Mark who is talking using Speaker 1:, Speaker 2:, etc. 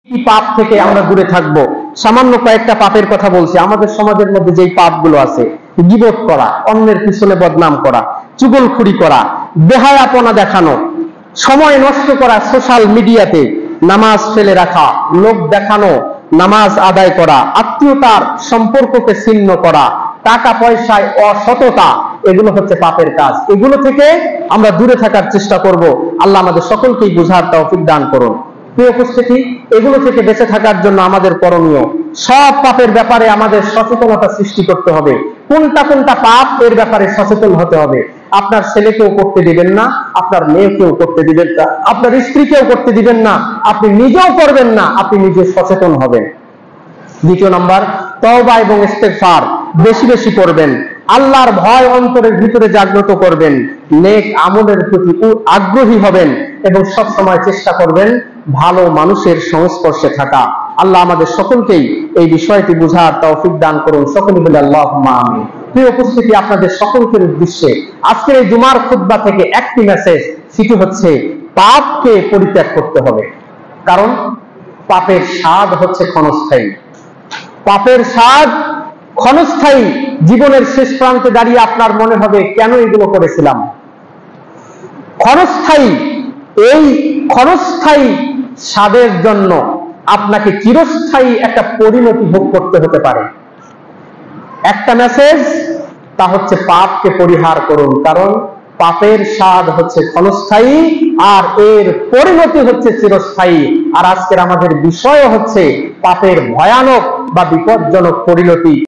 Speaker 1: কি পাপ থেকে আমরা দূরে থাকবো? সামান্য কয়েকটা পাপের কথা বলছি। আমাদের সমাজের মধ্যে যেই পাপগুলো আছে, গীবত করা, অন্যের পিছনে বদনাম করা, চুগলখুরি করা, বেহায়াপনা দেখানো, সময় নষ্ট করা সোশ্যাল মিডিয়াতে, নামাজ ফেলে রাখা, লোক দেখানো, নামাজ আদায় করা, আত্মীয়তার সম্পর্ককে ছিন্ন করা, টাকা পয়সায় অসততা, এগুলো হচ্ছে পাপের কাজ। এগুলো থেকে আমরা দূরে থাকার চেষ্টা করব। আল্লাহ আমাদের সকলকেই বুঝার তৌফিক দান করুন। প্রিয় উপস্থিতি, এগুলো থেকে বেঁচে থাকার জন্য আমাদের করণীয়, সব পাপের ব্যাপারে আমাদের সচেতনতা সৃষ্টি করতে হবে। কোনটা কোনটা পাপ, এর ব্যাপারে সচেতন হতে হবে। আপনার ছেলেকেও করতে দিবেন না, আপনার মেয়েকেও করতে দিবেন না, আপনার স্ত্রীকেও করতে দিবেন না, আপনি নিজেও করবেন না, আপনি নিজে সচেতন হবেন। দ্বিতীয় নাম্বার, তওবা এবং ইস্তেগফার বেশি বেশি করবেন। আল্লাহর ভয় অন্তরের ভিতরে জাগ্রত করবেন, নেক আমলের প্রতি আগ্রহী হবেন এবং সব সময় চেষ্টা করবেন ভালো মানুষের সংস্পর্শে থাকা। আল্লাহ আমাদের সকলকেই এই বিষয়টি বুঝার তৌফিক দান করুন। সকলে বলে আল্লাহুম্মা আমিন। প্রিয় উপস্থিতি, আপনাদের সকলের উদ্দেশ্যে আজকের এই জুমার খুতবা থেকে একটি মেসেজ, সেটি হচ্ছে পাপকে পরিত্যাগ করতে হবে। কারণ পাপের স্বাদ হচ্ছে ক্ষণস্থায়ী। পাপের স্বাদ ক্ষণস্থায়ী। জীবনের শেষ প্রান্তে দাঁড়িয়ে আপনার মনে হবে কেন এগুলো করেছিলাম। ক্ষণস্থায়ী। এই ক্ষণস্থায়ী স্বাদের জন্য আপনাকে চিরস্থায়ী একটা পরিণতি ভোগ করতে হতে পারে। একটা মেসেজ, তা হচ্ছে পাপকে পরিহার করুন। কারণ পাপের স্বাদ হচ্ছে ক্ষণস্থায়ী আর এর পরিণতি হচ্ছে চিরস্থায়ী। আর আজকের আমাদের বিষয় হচ্ছে পাপের ভয়ানক বা বিপজ্জনক পরিণতি।